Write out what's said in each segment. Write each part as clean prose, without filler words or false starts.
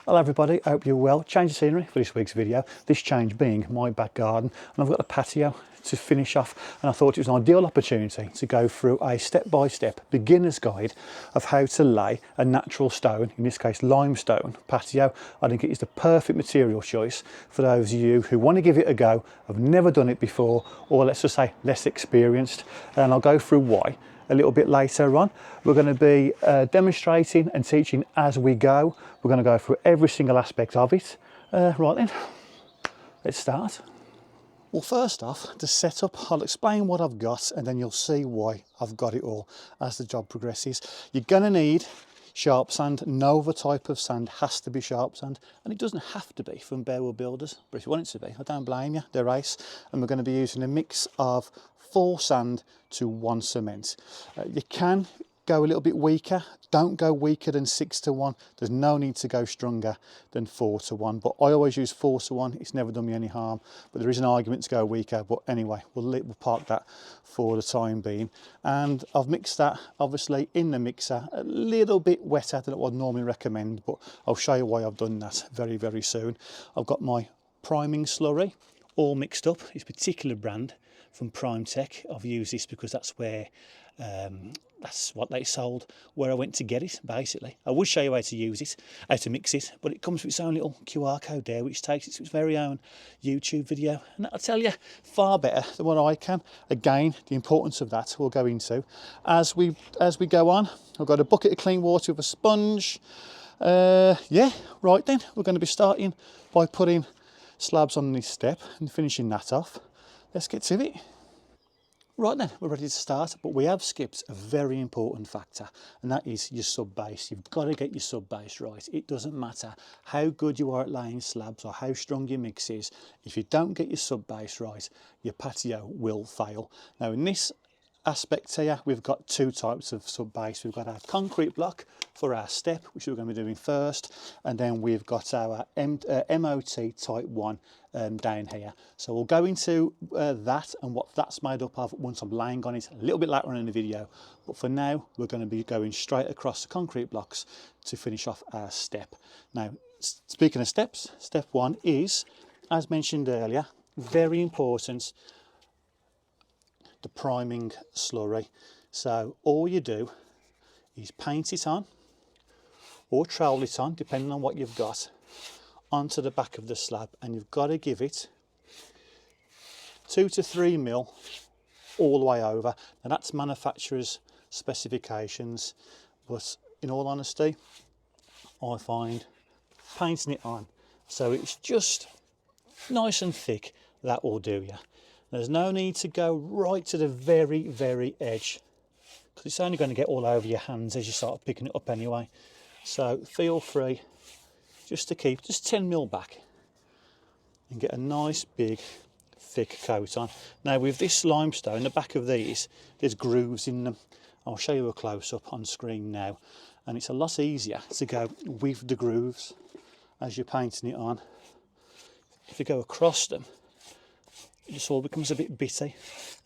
Hello everybody, hope you're well. Change of scenery for this week's video. This change being my back garden, and I've got a patio to finish off, and I thought it was an ideal opportunity to go through a step-by-step beginner's guide of how to lay a natural stone, in this case limestone patio. I think it is the perfect material choice for those of you who want to give it a go, have never done it before, or let's just say less experienced, and I'll go through why a little bit later on. We're going to be demonstrating and teaching as we go. We're going to go through every single aspect of it. Right then, let's start. Well, first off, to set up, I'll explain what I've got and then you'll see why I've got it all as the job progresses. You're going to need sharp sand. No other type of sand has to be sharp sand, and it doesn't have to be from Bearwood Builders, but if you want it to be, I don't blame you, they're ace. And we're going to be using a mix of 4 sand to 1 cement. You can go a little bit weaker. Don't go weaker than 6 to 1. There's no need to go stronger than 4 to 1, but I always use 4 to 1. It's never done me any harm, but there is an argument to go weaker. But anyway, we'll park that for the time being. And I've mixed that obviously in the mixer a little bit wetter than what I'd normally recommend, but I'll show you why I've done that very, very soon. I've got my priming slurry all mixed up. It's a particular brand from Prime Tech. I've used this because that's where that's what they sold where I went to get it, basically. I would show you how to use it, how to mix it, but it comes with its own little QR code there, which takes it to its very own YouTube video. And I'll tell you, far better than what I can. Again, the importance of that we'll go into as we go on. I've got a bucket of clean water with a sponge. Yeah, right then, we're going to be starting by putting slabs on this step and finishing that off. Let's get to it. Right then, we're ready to start, but we have skipped a very important factor, and that is your sub base. You've got to get your sub base right. It doesn't matter how good you are at laying slabs or how strong your mix is. If you don't get your sub base right, your patio will fail. Now in this aspect here, we've got 2 types of sub base. We've got our concrete block for our step, which we're going to be doing first, and then we've got our MOT type 1 down here. So we'll go into that and what that's made up of once I'm laying on it a little bit later on in the video, but for now we're going to be going straight across the concrete blocks to finish off our step. Now speaking of steps, step 1 is, as mentioned earlier, very important, the priming slurry. So all you do is paint it on or trowel it on, depending on what you've got, onto the back of the slab, and you've got to give it 2 to 3 mil all the way over. Now that's manufacturer's specifications, but in all honesty, I find painting it on so it's just nice and thick, that will do you. There's no need to go right to the very, very edge, because it's only going to get all over your hands as you start picking it up anyway. So feel free just to keep just 10 mil back and get a nice big thick coat on. Now with this limestone, the back of these, there's grooves in them. I'll show you a close-up on screen now, and it's a lot easier to go with the grooves as you're painting it on. If you go across them, it just all becomes a bit bitty,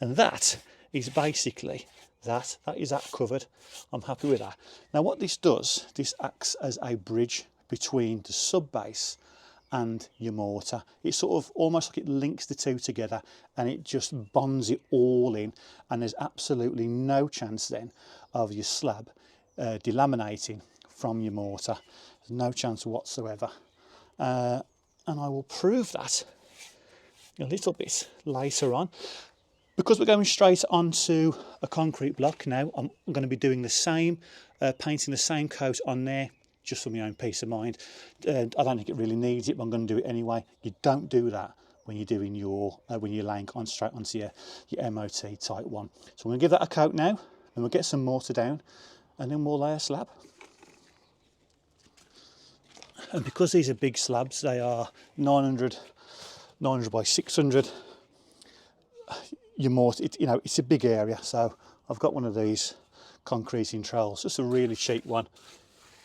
and that is basically that is that covered. I'm happy with that. Now what this does, this acts as a bridge between the sub base and your mortar. It's sort of almost like it links the two together, and it just bonds it all in, and there's absolutely no chance then of your slab delaminating from your mortar. There's no chance whatsoever, and I will prove that a little bit later on. Because we're going straight onto a concrete block now, I'm going to be doing the same, painting the same coat on there, just for my own peace of mind. I don't think it really needs it, but I'm going to do it anyway. You don't do that when you're doing your, when you're laying on straight onto your MOT type 1. So I'm going to give that a coat now, and we'll get some mortar down, and then we'll lay a slab. And because these are big slabs, they are 900 by 600. Your mortar, it's a big area, so I've got one of these concreting trowels, just a really cheap one,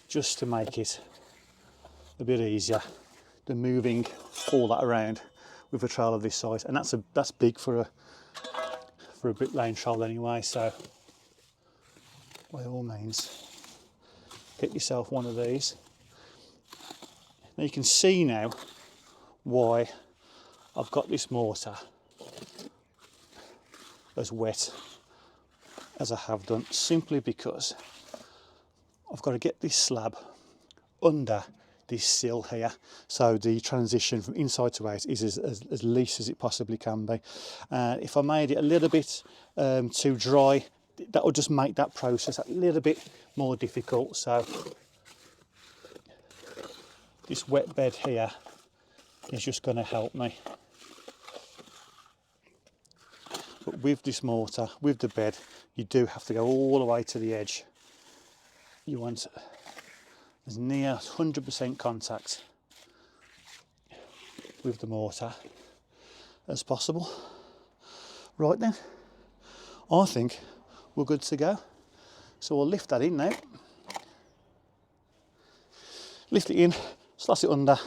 just to make it a bit easier than moving all that around with a trowel of this size. And that's big for a bricklaying trowel anyway, so by all means get yourself one of these. Now you can see now why I've got this mortar as wet as I have done, simply because I've got to get this slab under this sill here, so the transition from inside to out is as least as it possibly can be. If I made it a little bit too dry, that will just make that process a little bit more difficult. So this wet bed here is just going to help me. But with this mortar, with the bed, you do have to go all the way to the edge. You want as near 100% contact with the mortar as possible. Right then, I think we're good to go. So we'll lift that in now. Lift it in, slot it under,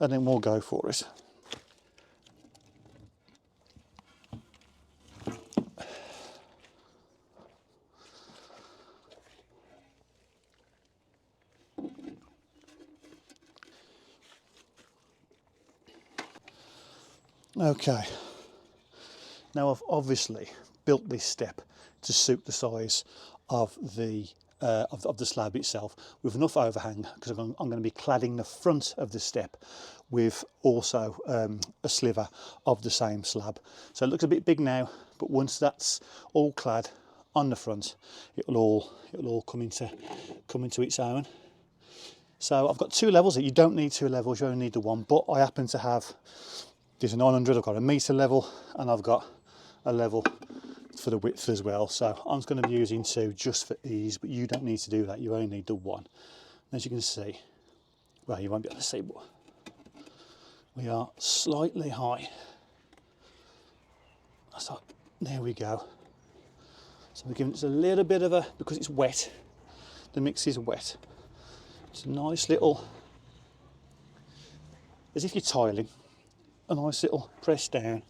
and then we'll go for it. Okay, now I've obviously built this step to suit the size of the slab itself, with enough overhang, because I'm going to be cladding the front of the step with also a sliver of the same slab. So it looks a bit big now, but once that's all clad on the front, it'll all come into its own. So I've got 2 levels. You don't need 2 levels, you only need the one, but I happen to have, there's a 900, I've got a metre level, and I've got a level for the width as well. So I'm just going to be using 2 just for ease, but you don't need to do that, you only need the 1. And as you can see, well, you won't be able to see, but we are slightly high. So there we go. So we're giving it a little bit of a, because it's wet, the mix is wet. It's a nice little, as if you're tiling, a nice little press down,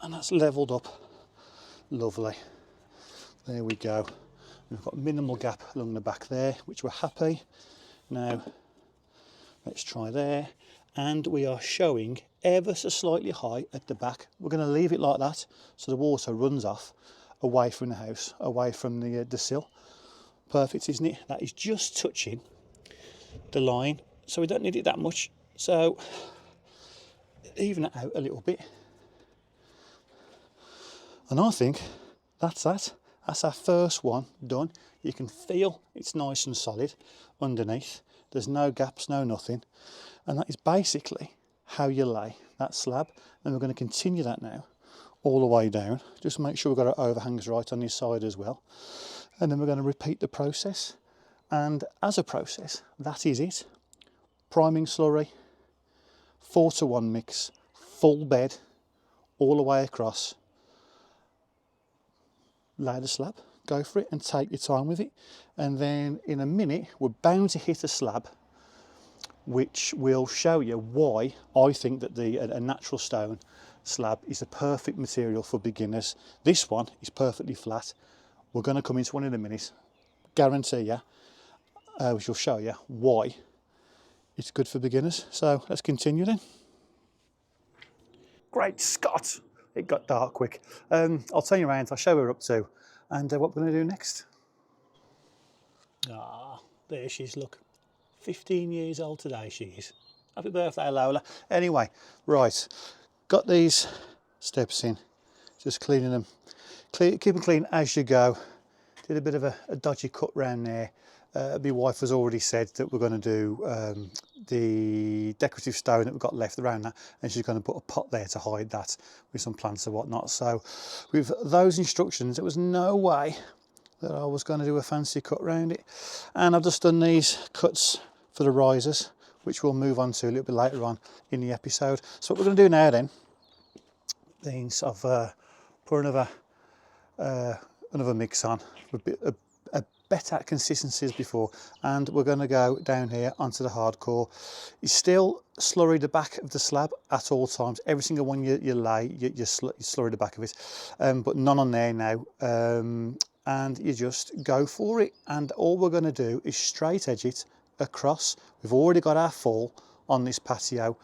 and that's levelled up. Lovely. There we go. We've got minimal gap along the back there, which we're happy. Now let's try there, and we are showing ever so slightly high at the back. We're going to leave it like that so the water runs off away from the house, away from the sill. Perfect, isn't it? That is just touching the line, so we don't need it that much. So even it out a little bit, and I think that's that. That's our first one done. You can feel it's nice and solid underneath. There's no gaps, no nothing, and that is basically how you lay that slab. And we're going to continue that now all the way down. Just make sure we've got our overhangs right on this side as well, and then we're going to repeat the process. And as a process, that is it. Priming slurry, 4:1 mix, full bed all the way across. Lay the slab, go for it, and take your time with it. And then in a minute we're bound to hit a slab, which will show you why I think that a natural stone slab is the perfect material for beginners. This one is perfectly flat. We're going to come into one in a minute, guarantee you, which will show you why it's good for beginners. So let's continue then. Great Scott! It got dark quick. I'll turn you around, I'll show you what we're up to, and what we're going to do next. Ah, there she is, look. 15 years old today she is. Happy birthday, Lola. Anyway, right, got these steps in, just cleaning them. Keep them clean as you go. Did a bit of a dodgy cut round there. My wife has already said that we're going to do the decorative stone that we've got left around that, and she's going to put a pot there to hide that with some plants and whatnot. So with those instructions, there was no way that I was going to do a fancy cut round it. And I've just done these cuts for the risers, which we'll move on to a little bit later on in the episode. So what we're going to do now then, means I've put another mix on with a better consistency as before, and we're going to go down here onto the hardcore. You still slurry the back of the slab at all times. Every single one you lay, you slurry the back of it, but none on there now. And you just go for it, and all we're going to do is straight edge it across. We've already got our fall on this patio,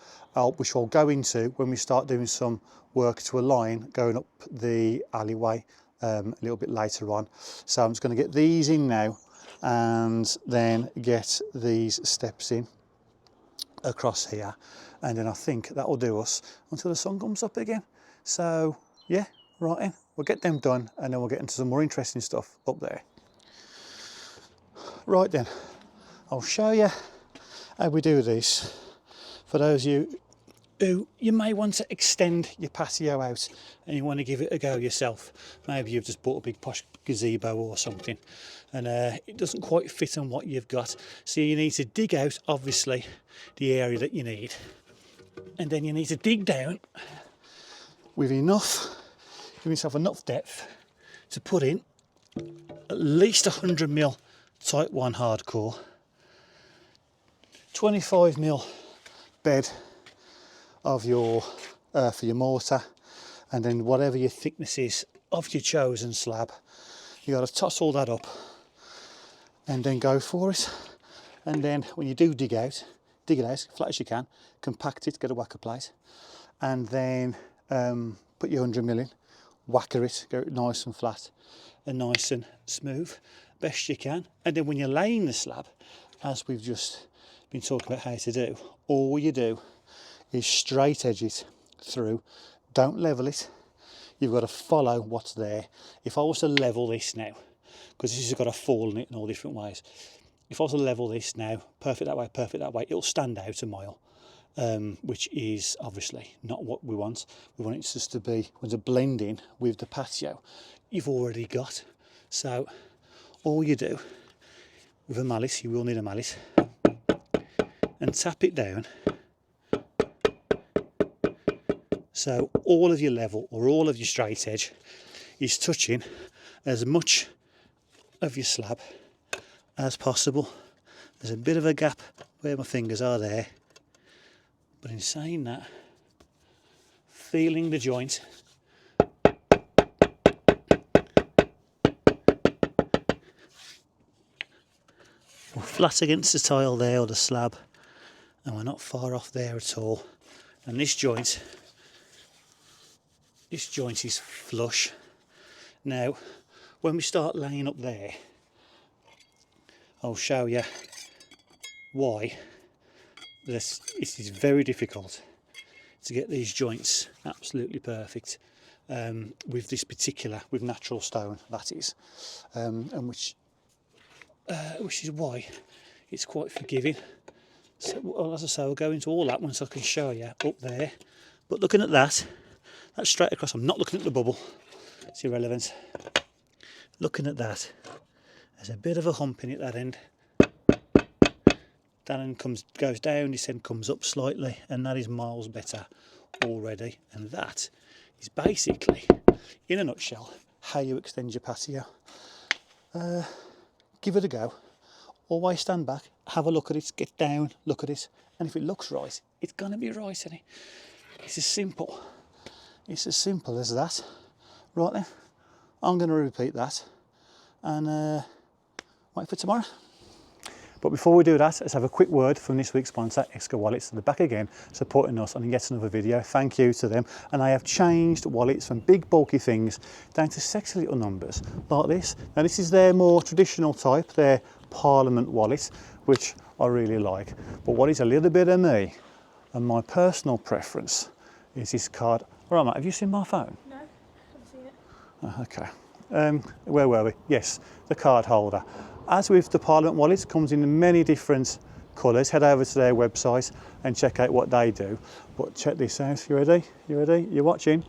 which we'll go into when we start doing some work to a line going up the alleyway a little bit later on. So I'm just going to get these in now and then get these steps in across here, and then I think that will do us until the sun comes up again. So yeah, right then, we'll get them done and then we'll get into some more interesting stuff up there. Right then, I'll show you how we do this. For those of you who you may want to extend your patio out and you want to give it a go yourself, maybe you've just bought a big posh gazebo or something and it doesn't quite fit on what you've got, so you need to dig out obviously the area that you need, and then you need to dig down with enough, give yourself enough depth to put in at least 100mm type 1 hardcore, 25mm bed of your for your mortar, and then whatever your thickness is of your chosen slab. You got to toss all that up and then go for it. And then when you do dig it out flat as you can, compact it, get a whacker plate, and then put your 100mm in, whacker it, get it nice and flat and nice and smooth best you can. And then when you're laying the slab, as we've just been talking about how to do, all you do is straight edge it through. Don't level it. You've got to follow what's there. If I was to level this now, because this has got a fall in it in all different ways, if I was to level this now, perfect that way, it'll stand out a mile, which is obviously not what we want. We want it just to be, to blend in with the patio you've already got. So all you do with a mallet, you will need a mallet, and tap it down. So all of your level or all of your straight edge is touching as much of your slab as possible. There's a bit of a gap where my fingers are there, but in saying that, feeling the joint, we're flat against the tile there or the slab, and we're not far off there at all. And this joint is flush. Now, when we start laying up there, I'll show you why it is very difficult to get these joints absolutely perfect with this particular, with natural stone, that is, and which is why it's quite forgiving. So, well, as I say, I'll go into all that once I can show you up there. But looking at that, that's straight across. I'm not looking at the bubble. It's irrelevant. Looking at that, there's a bit of a hump in it, that end. That end goes down, this end comes up slightly, and that is miles better already. And that is basically, in a nutshell, how you extend your patio. Give it a go. Always stand back, have a look at it, get down, look at it, and if it looks right, it's gonna be right, isn't it? It's as simple as that. Right then, I'm going to repeat that and wait for tomorrow. But before we do that, let's have a quick word from this week's sponsor, Exca Wallets. They're back again, supporting us on yet another video. Thank you to them. And I have changed wallets from big bulky things down to sexy little numbers like this. Now this is their more traditional type, their Parliament wallet, which I really like. But what is a little bit of me and my personal preference is this card. All right, mate, have you seen my phone? No, haven't seen it. Oh, okay. Where were we? Yes, the card holder. As with the Parliament wallets, comes in many different colours. Head over to their website and check out what they do. But check this out. You ready? You ready? You watching?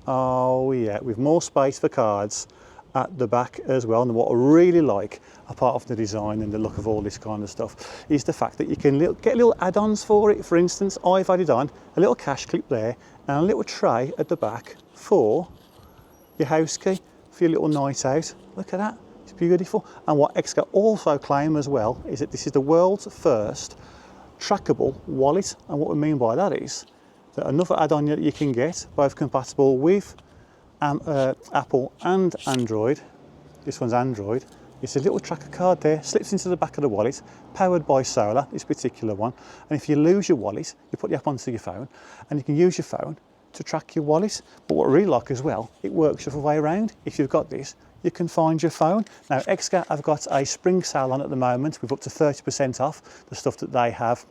Oh yeah, with more space for cards at the back as well. And what I really like, apart from the design and the look of all this kind of stuff, is the fact that you can get little add-ons for it. For instance, I've added on a little cash clip there and a little tray at the back for your house key, for your little night out. Look at that. It's beautiful. And what Exca also claim as well is that this is the world's first trackable wallet. And what we mean by that is that another add-on that you can get, both compatible with Apple and Android. This one's Android. It's a little tracker card there, slips into the back of the wallet, powered by solar, this particular one. And if you lose your wallet, you put the app onto your phone, and you can use your phone to track your wallet. But what I really like as well, it works the other way around. If you've got this, you can find your phone. Now, Exca have got a spring sale on at the moment with up to 30% off the stuff that they have,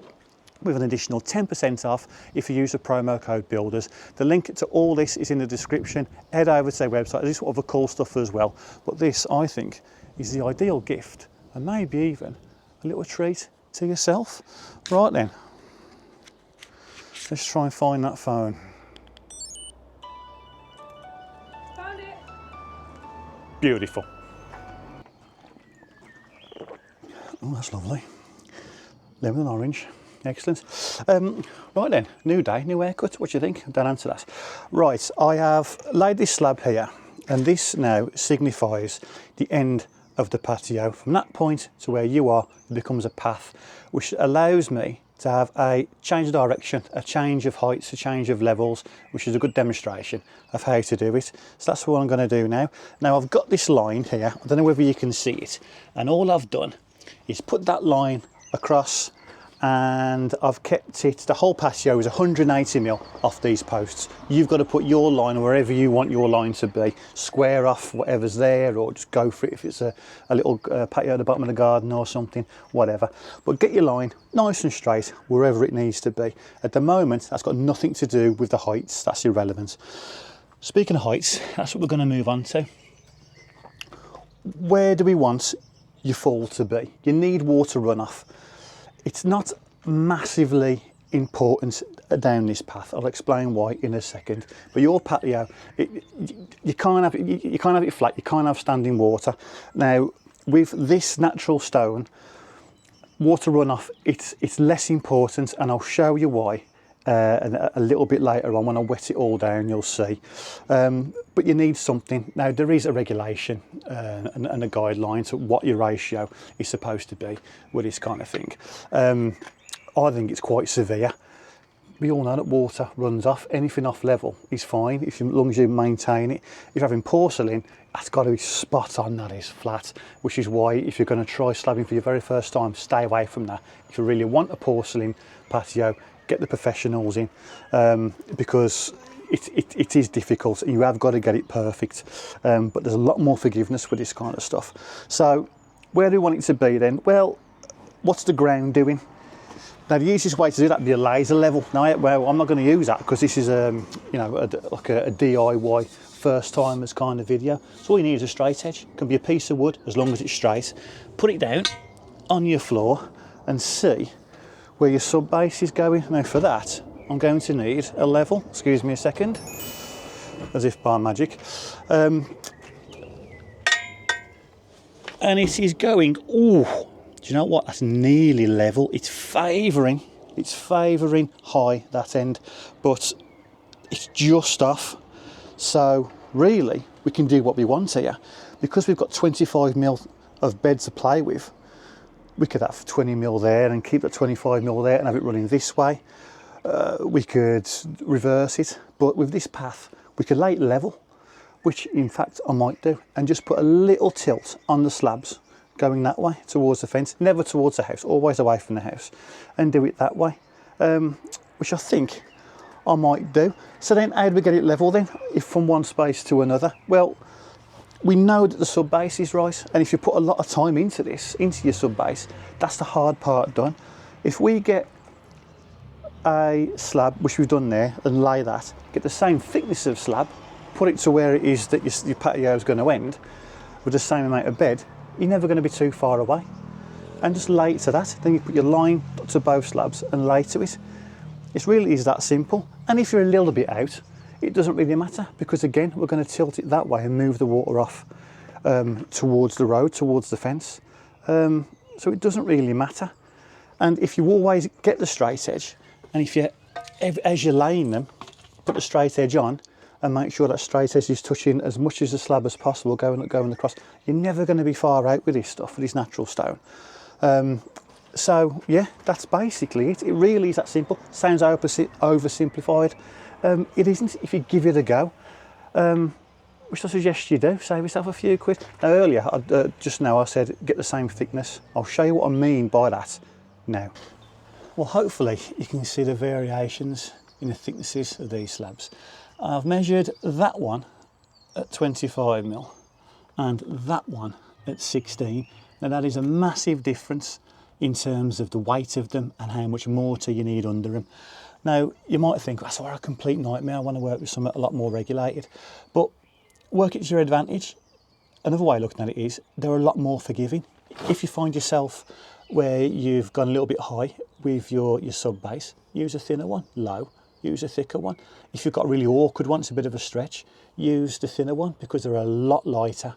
with an additional 10% off if you use the promo code BUILDERS. The link to all this is in the description. Head over to their website. There's other cool stuff as well. But this, I think, is the ideal gift, and maybe even a little treat to yourself. Right then, let's try and find that phone. Found it. Beautiful. Oh, that's lovely. Lemon and orange. Excellent. Right then, new day, new haircut. What do you think? Don't answer that. Right, I have laid this slab here, and this now signifies the end of the patio. From that point to where you are, it becomes a path, which allows me to have a change of direction, a change of heights, a change of levels, which is a good demonstration of how to do it. So that's what I'm going to do now. Now I've got this line here, I don't know whether you can see it, and all I've done is put that line across, and I've kept it, the whole patio is 180mm off these posts. You've got to put your line wherever you want your line to be, square off whatever's there, or just go for it if it's a little patio at the bottom of the garden or something, whatever. But get your line nice and straight wherever it needs to be. At the moment, that's got nothing to do with the heights, that's irrelevant. Speaking of heights, that's what we're going to move on to. Where do we want your fall to be? You need water runoff. It's not massively important down this path. I'll explain why in a second. But your patio, you can't have it flat. You can't have standing water. Now, with this natural stone, water runoff, it's less important, and I'll show you why a little bit later on when I wet it all down. You'll see. But you need something. Now, there is a regulation and a guideline to what your ratio is supposed to be with this kind of thing. I think it's quite severe. We all know that water runs off. Anything off level is fine as long as you maintain it. If you're having porcelain, that's got to be spot on, that is flat, which is why if you're going to try slabbing for your very first time, stay away from that. If you really want a porcelain patio, get the professionals in, because it is difficult. You have got to get it perfect, but there's a lot more forgiveness with this kind of stuff. So where do we want it to be then? Well, what's the ground doing? Now, the easiest way to do that would be a laser level. Now, well, I'm not going to use that because this is like a DIY first timers kind of video. So all you need is a straight edge. It can be a piece of wood as long as it's straight. Put it down on your floor and see where your sub base is going. Now, for that, I'm going to need a level. Excuse me a second, as if by magic. And it is going, ooh, do you know what? That's nearly level. It's favouring high, that end, but it's just off. So really, we can do what we want here. Because we've got 25mm of bed to play with, we could have 20mm there and keep that 25mm there and have it running this way. We could reverse it, but with this path, we could lay it level, which in fact I might do, and just put a little tilt on the slabs going that way towards the fence, never towards the house, always away from the house, and do it that way, which I think I might do. So then how do we get it level then, if from one space to another? Well, we know that the sub base is right, and if you put a lot of time into this, into your sub base, that's the hard part done. If we get a slab, which we've done there, and lay that, get the same thickness of slab, put it to where it is that your patio is going to end, with the same amount of bed, you're never going to be too far away. And just lay it to that. Then you put your line to both slabs and lay to it. It really is that simple. And if you're a little bit out, it doesn't really matter, because again, we're going to tilt it that way and move the water off towards the road, towards the fence. So it doesn't really matter. And if you always get the straight edge, and if you, as you're laying them, put the straight edge on and make sure that straight edge is touching as much as the slab as possible going across, you're never going to be far out with this stuff, with this natural stone. So yeah, that's basically it. It really is that simple. Sounds oversimplified. It isn't if you give it a go. which I suggest you do, save yourself a few quid. Now earlier, just now I said get the same thickness. I'll show you what I mean by that now. Well, hopefully you can see the variations in the thicknesses of these slabs. I've measured that one at 25mm and that one at 16. Now that is a massive difference in terms of the weight of them and how much mortar you need under them. Now you might think that's a complete nightmare, I want to work with something a lot more regulated, but work it to your advantage. Another way of looking at it is they're a lot more forgiving. If you find yourself where you've gone a little bit high with your sub base, use a thinner one. Low, use a thicker one. If you've got a really awkward one, it's a bit of a stretch, use the thinner one because they're a lot lighter.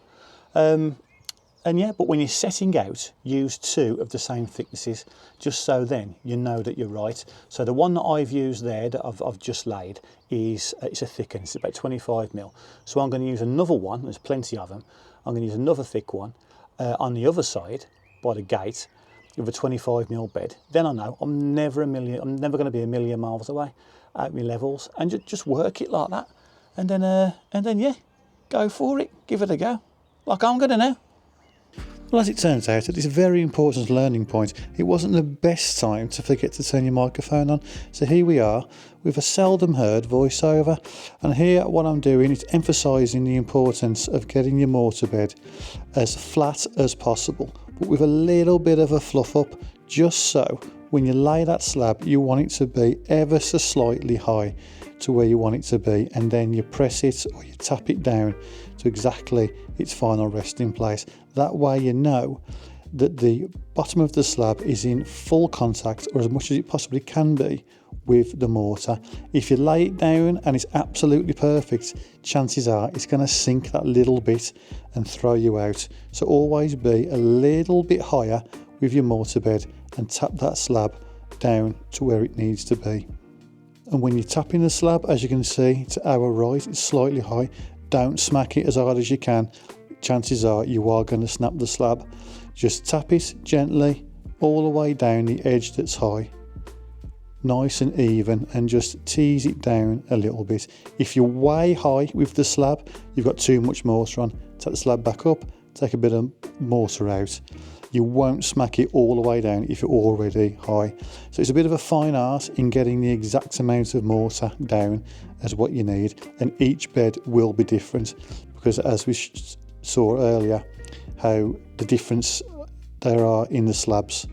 And yeah, but when you're setting out, use 2 of the same thicknesses, just so then you know that you're right. So the one that I've used there, that I've just laid, is it's a thick one, it's about 25mm. So I'm going to use another one, there's plenty of them, I'm going to use another thick one on the other side, by the gate, with a 25mm bed. Then I know I'm never going to be a million miles away at my levels, and just work it like that. And then yeah, go for it, give it a go, like I'm going to now. Well, as it turns out, at this very important learning point, it wasn't the best time to forget to turn your microphone on. So here we are with a seldom heard voiceover. And here what I'm doing is emphasising the importance of getting your mortar bed as flat as possible, but with a little bit of a fluff up, just so when you lay that slab, you want it to be ever so slightly high to where you want it to be, and then you press it or you tap it down to exactly its final resting place. That way you know that the bottom of the slab is in full contact, or as much as it possibly can be, with the mortar. If you lay it down and it's absolutely perfect, chances are it's going to sink that little bit and throw you out. So always be a little bit higher with your mortar bed and tap that slab down to where it needs to be. And when you're tapping the slab, as you can see to our right, it's slightly high. Don't smack it as hard as you can. Chances are you are going to snap the slab. Just tap it gently all the way down the edge that's high, nice and even, and just tease it down a little bit. If you're way high with the slab, you've got too much mortar on, take the slab back up, take a bit of mortar out. You won't smack it all the way down if you're already high. So it's a bit of a fine art in getting the exact amount of mortar down as what you need, and each bed will be different, because as we saw earlier, how the difference there are in the slabs.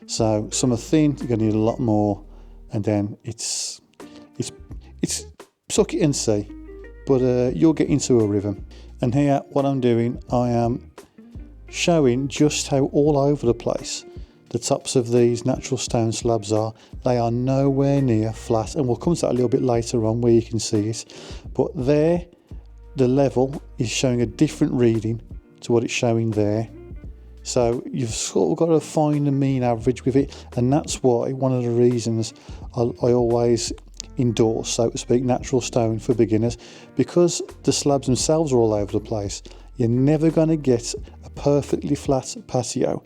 So some are thin, you're going to need a lot more, and then it's suck it and see, but you'll get into a rhythm. And here what I'm doing, I am showing just how all over the place the tops of these natural stone slabs are. They are nowhere near flat, and we'll come to that a little bit later on where you can see it, but there the level is showing a different reading to what it's showing there. So you've sort of got to find the mean average with it, and that's why one of the reasons I always endorse, so to speak, natural stone for beginners, because the slabs themselves are all over the place. You're never going to get a perfectly flat patio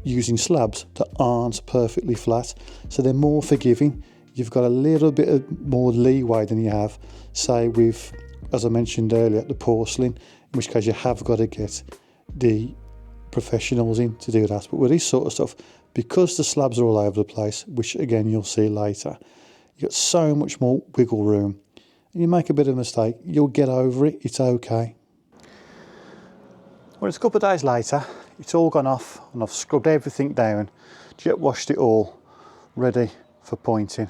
using slabs that aren't perfectly flat, so they're more forgiving. You've got a little bit more leeway than you have, say, with, as I mentioned earlier, the porcelain, in which case you have got to get the professionals in to do that. But with this sort of stuff, because the slabs are all over the place, which again you'll see later, you've got so much more wiggle room. And you make a bit of a mistake, you'll get over it, it's okay. Well, it's a couple of days later, it's all gone off and I've scrubbed everything down, jet washed it all, ready for pointing,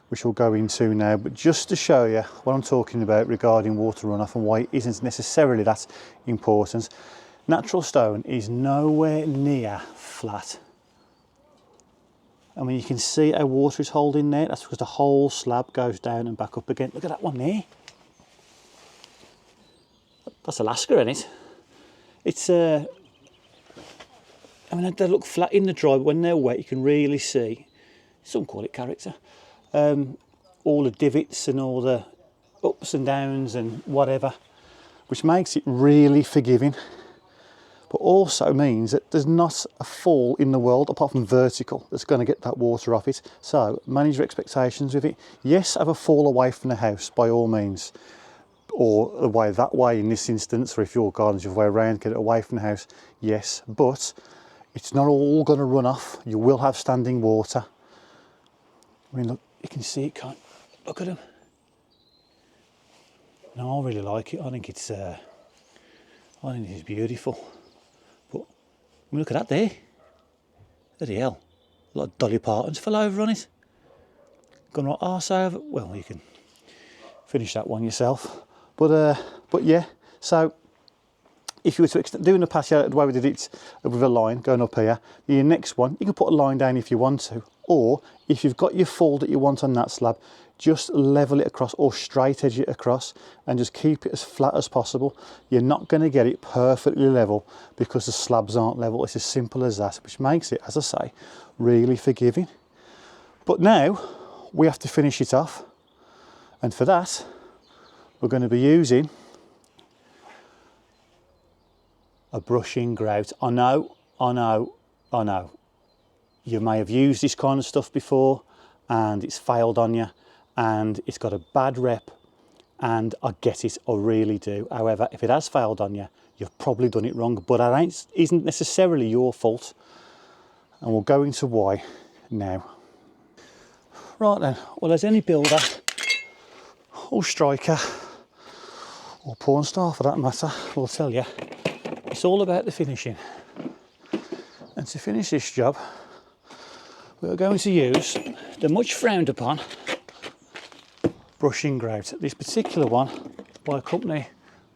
which we'll go into now. But just to show you what I'm talking about regarding water runoff and why it isn't necessarily that important, natural stone is nowhere near flat. I mean, you can see how water is holding there. That's because the whole slab goes down and back up again. Look at that one there. That's Alaska, isn't it? It's I mean, they look flat in the dry, but when they're wet, you can really see, some call it character, all the divots and all the ups and downs and whatever, which makes it really forgiving, but also means that there's not a fall in the world, apart from vertical, that's going to get that water off it. So manage your expectations with it. Yes, have a fall away from the house by all means, or away that way in this instance, or if your garden's your way around, get it away from the house, yes, but it's not all going to run off. You will have standing water. I mean, look, you can see it, can't look at them. No, I really like it. I think it's beautiful. But I mean, look at that there. Bloody hell, a lot of Dolly Partons fell over on it. Gone right arse over. Well, you can finish that one yourself. But yeah, so if you were to doing a patio the way we did it with a line going up here, your next one, you can put a line down if you want to, or if you've got your fold that you want on that slab, just level it across or straight edge it across and just keep it as flat as possible. You're not going to get it perfectly level because the slabs aren't level. It's as simple as that, which makes it, as I say, really forgiving. But now we have to finish it off, and for that we're going to be using a brushing grout. I know. You may have used this kind of stuff before and it's failed on you and it's got a bad rep, and I get it, I really do. However, if it has failed on you, you've probably done it wrong, but that isn't necessarily your fault, and we'll go into why now. Right then, well, as any builder or striker or porn star for that matter will tell you, it's all about the finishing. And to finish this job, we're going to use the much frowned upon brushing grout. This particular one by a company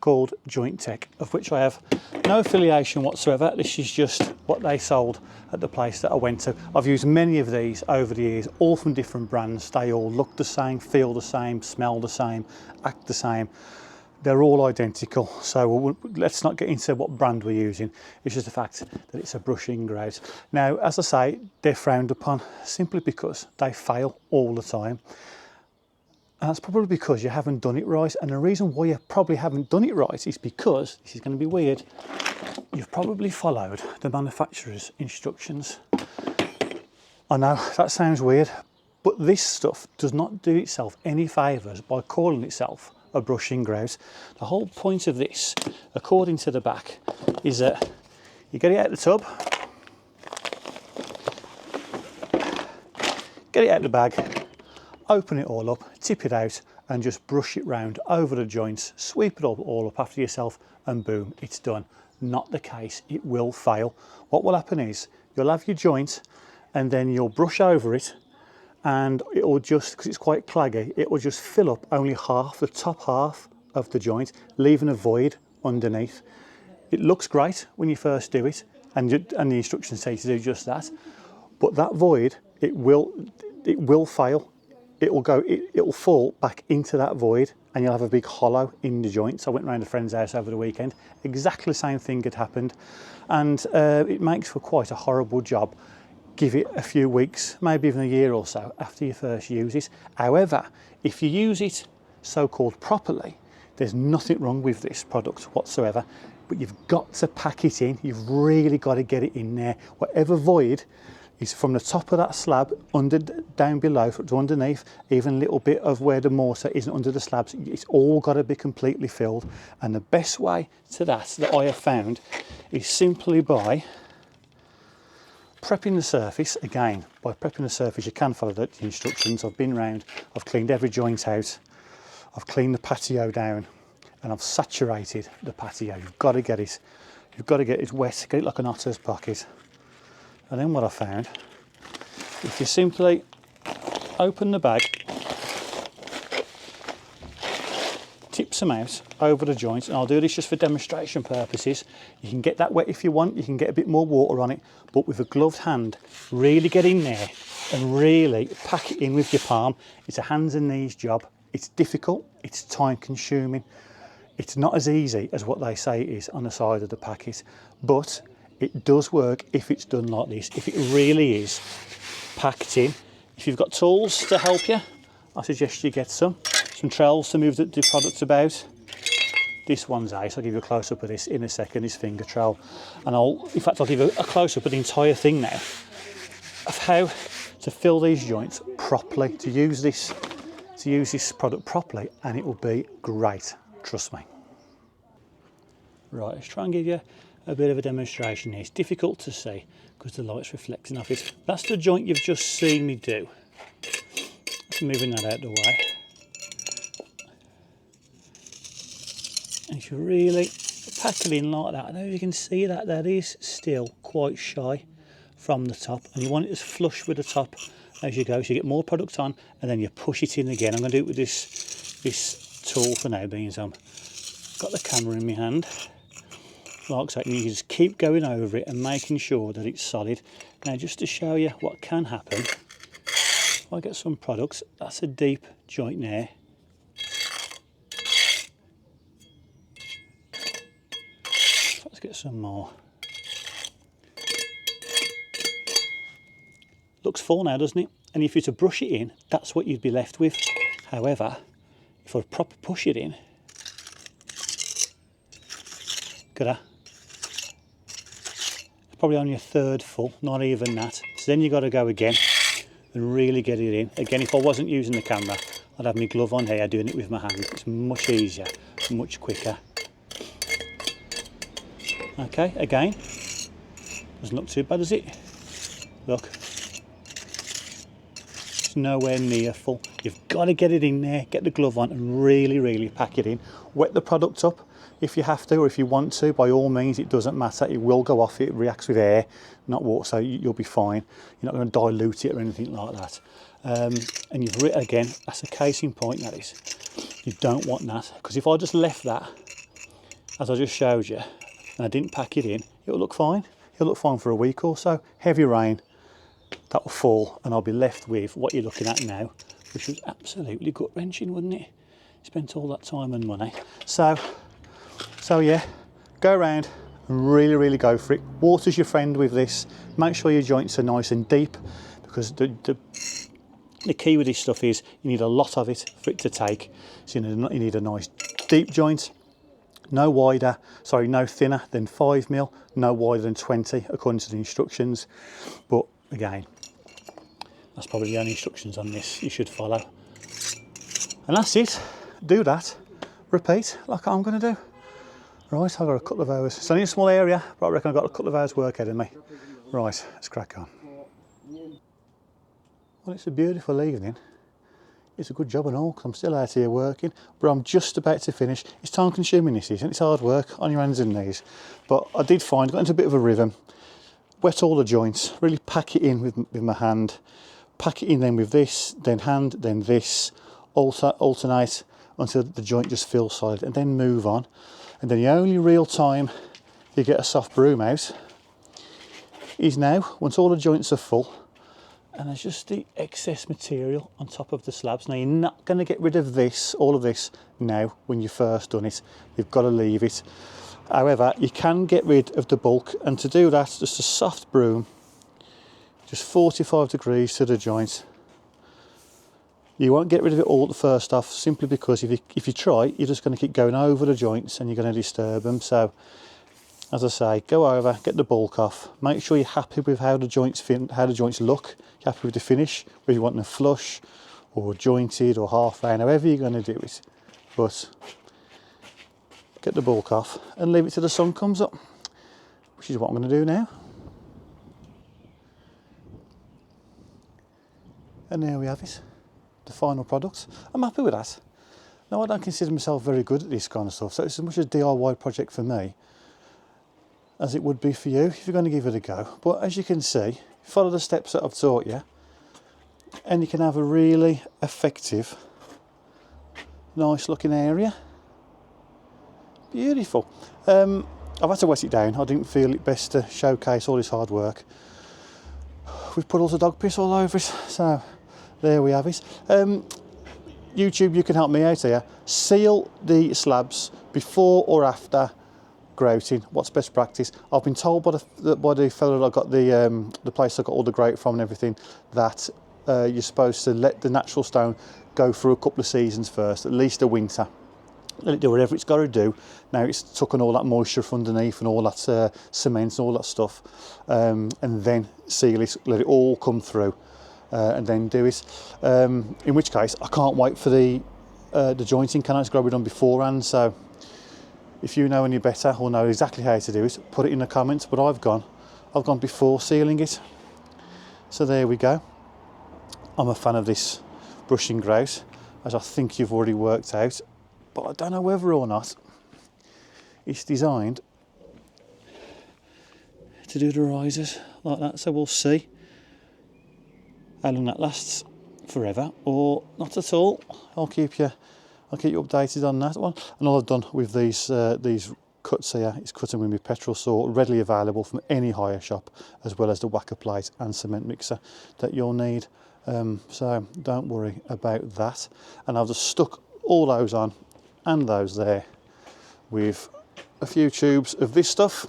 called Joint Tech, of which I have no affiliation whatsoever. This is just what they sold at the place that I went to. I've used many of these over the years, all from different brands. They all look the same, feel the same, smell the same, act the same. They're all identical, so let's not get into what brand we're using. It's just the fact that it's a brushing grout. Now, as I say, they're frowned upon simply because they fail all the time. And that's probably because you haven't done it right. And the reason why you probably haven't done it right is because, this is going to be weird, you've probably followed the manufacturer's instructions. I know, that sounds weird, but this stuff does not do itself any favours by calling itself a brushing grout. The whole point of this, according to the back, is that you get it out of the tub, get it out of the bag, open it all up, tip it out, and just brush it round over the joints, sweep it all up after yourself, and boom, it's done. Not the case, it will fail. What will happen is you'll have your joint and then you'll brush over it, and it will just, because it's quite claggy, it will just fill up only half, the top half of the joint, leaving a void underneath. It looks great when you first do it, and the instructions say to do just that, but that void, it will fail. It will fall back into that void, and you'll have a big hollow in the joint. So I went round a friend's house over the weekend, exactly the same thing had happened, and it makes for quite a horrible job. Give it a few weeks, maybe even a year or so after you first use it. However, if you use it so-called properly, there's nothing wrong with this product whatsoever, but you've got to pack it in. You've really got to get it in there. Whatever void is from the top of that slab, down below to underneath, even a little bit of where the mortar isn't under the slabs, it's all got to be completely filled. And the best way to that I have found is simply by prepping the surface. Again, by prepping the surface, you can follow the instructions. I've been round, I've cleaned every joint out, I've cleaned the patio down, and I've saturated the patio. You've got to get it wet, get it like an otter's pocket. And then what I found, if you simply open the bag, tip some out over the joint, and I'll do this just for demonstration purposes. You can get that wet if you want, you can get a bit more water on it, but with a gloved hand, really get in there and really pack it in with your palm. It's a hands and knees job. It's difficult, it's time consuming. It's not as easy as what they say it is on the side of the packet, but it does work if it's done like this, if it really is packed in. If you've got tools to help you, I suggest you get some trowels to move the product about. This one's ace. I'll give you a close-up of this in a second, this finger trowel. And I'll give you a close-up of the entire thing now, of how to fill these joints properly, to use this product properly, and it will be great. Trust me. Right, let's try and give you a bit of a demonstration here. It's difficult to see because the light's reflecting off it. That's the joint you've just seen me do. Just moving that out the way. And if you really pack it in like that, I know you can see that that is still quite shy from the top, and you want it as flush with the top as you go, so you get more product on, and then you push it in again. I'm going to do it with this tool for now, being as I've got the camera in my hand. Like so, you just keep going over it and making sure that it's solid. Now, just to show you what can happen, if I get some products, that's a deep joint there. Let's get some more. Looks full now, doesn't it? And if you were to brush it in, that's what you'd be left with. However, if I proper push it in, look at that. It's probably only a third full, not even that. So then you've got to go again and really get it in. Again, if I wasn't using the camera, I'd have my glove on here doing it with my hand. It's much easier, much quicker. Okay, again, doesn't look too bad, does it? Look, it's nowhere near full. You've got to get it in there, get the glove on and really pack it in. Wet the product up if you have to, or if you want to, by all means, it doesn't matter. It will go off, it reacts with air, not water, so you'll be fine. You're not going to dilute it or anything like that. And you've written again, that's a case in point, that is. You don't want that, because if I just left that, as I just showed you, and I didn't pack it in, it'll look fine. It'll look fine for a week or so. Heavy rain, that will fall, and I'll be left with what you're looking at now, which was absolutely gut-wrenching, wouldn't it? Spent all that time and money. So yeah, go around and really go for it. Water's your friend with this. Make sure your joints are nice and deep, because the key with this stuff is you need a lot of it for it to take. So you need a nice deep joint. No thinner than 5mm, no wider than 20 according to the instructions. But again, that's probably the only instructions on this you should follow. And that's it. Do that, repeat like I'm going to do. Right, I've got a couple of hours. It's only a small area, but I reckon I've got a couple of hours work ahead of me. Right, let's crack on. Well, it's a beautiful evening. It's a good job and all, because I'm still out here working, but I'm just about to finish. It's time consuming, this is, and it's hard work on your hands and knees. But I did got into a bit of a rhythm. Wet all the joints, really pack it in with my hand. Pack it in then with this, then hand, then this. Alternate until the joint just feels solid, and then move on. And then the only real time you get a soft broom out is now, once all the joints are full, and there's just the excess material on top of the slabs. Now, you're not going to get rid of this, all of this, now when you've first done it. You've got to leave it. However, you can get rid of the bulk, and to do that, just a soft broom, just 45 degrees to the joint. You won't get rid of it all at the first off, simply because if you try, you're just going to keep going over the joints and you're going to disturb them. So, as I say, go over, get the bulk off, make sure you're happy with how the joints look, you're happy with the finish, whether you want them flush or jointed or half round, however you're going to do it. But get the bulk off and leave it till the sun comes up, which is what I'm going to do now. And there we have it, the final product. I'm happy with that. Now, I don't consider myself very good at this kind of stuff, so it's as much a DIY project for me as it would be for you if you're going to give it a go. But as you can see, follow the steps that I've taught you, and you can have a really effective, nice looking area. Beautiful. I've had to wet it down. I didn't feel it best to showcase all this hard work. We've put all the dog piss all over it, so there we have it. YouTube, you can help me out here. Seal the slabs before or after grouting. What's best practice? I've been told by the fellow that I got the place I got all the grout from and everything, that you're supposed to let the natural stone go through a couple of seasons first, at least a winter. Let it do whatever it's got to do. Now it's taken all that moisture from underneath and all that cement and all that stuff, and then seal it, let it all come through, and then do it. In which case, I can't wait for the the jointing can it's got to be done beforehand. So if you know any better or know exactly how to do it, put it in the comments. But I've gone before sealing it. So there we go. I'm a fan of this brushing grout, as I think you've already worked out, but I don't know whether or not it's designed to do the risers like that. So we'll see how long that lasts, forever or not at all. I'll keep you updated on that one. And all I've done with these cuts here is cut them with my petrol saw, readily available from any hire shop, as well as the whacker plate and cement mixer that you'll need. So don't worry about that. And I've just stuck all those on and those there with a few tubes of this stuff,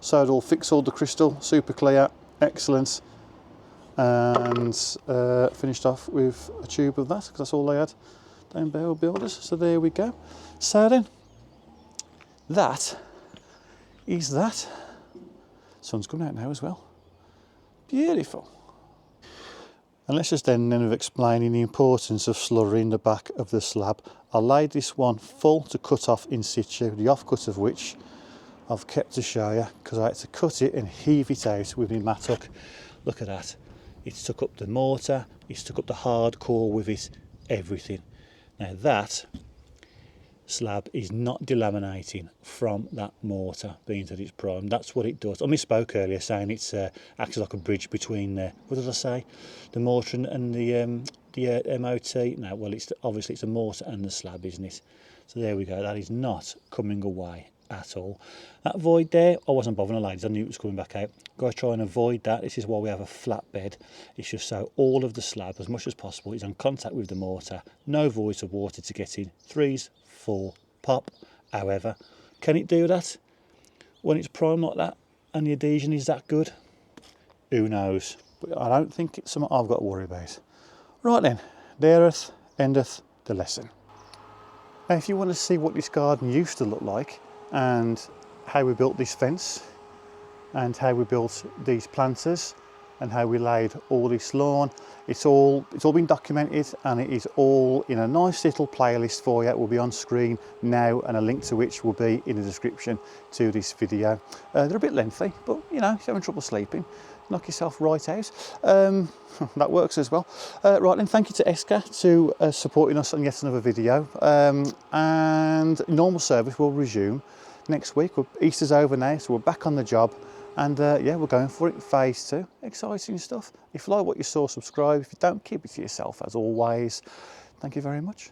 so it'll fix all the crystal, super clear, excellent. And finished off with a tube of that, because that's all they had down Barrel Builders. So there we go. So then, that is that. Sun's coming out now as well. Beautiful. And let's just end then with explaining the importance of slurry in the back of the slab. I laid this one full to cut off in situ, the offcut of which I've kept to show you, because I had to cut it and heave it out with my mattock. Look at that. It's took up the mortar, it's took up the hardcore with it, everything. Now that slab is not delaminating from that mortar, being that it's primed. That's what it does. I misspoke earlier saying it's acts like a bridge between what did I say? The mortar and the MOT. No, well, obviously it's a mortar and the slab, isn't it? So there we go. That is not coming away at all. That void there, I wasn't bothering the ladies, I knew it was coming back out. Guys, try and avoid that. This is why we have a flat bed. It's just so all of the slab, as much as possible, is on contact with the mortar. No voids of water to get in. 3s, 4, pop. However, can it do that when it's primed like that and the adhesion is that good? Who knows? But I don't think it's something I've got to worry about. Right then, thereth endeth the lesson. Now, if you want to see what this garden used to look like, and how we built this fence, and how we built these planters, and how we laid all this lawn, it's all been documented, and it is all in a nice little playlist for you. It will be on screen now, and a link to which will be in the description to this video. They're a bit lengthy, but you know, if you're having trouble sleeping, knock yourself right out. That works as well. Right then, thank you to Eska to supporting us on yet another video. And normal service will resume next week. Easter's over now, so we're back on the job. And yeah, we're going for it, phase 2. Exciting stuff. If you like what you saw, subscribe. If you don't, keep it to yourself as always. Thank you very much.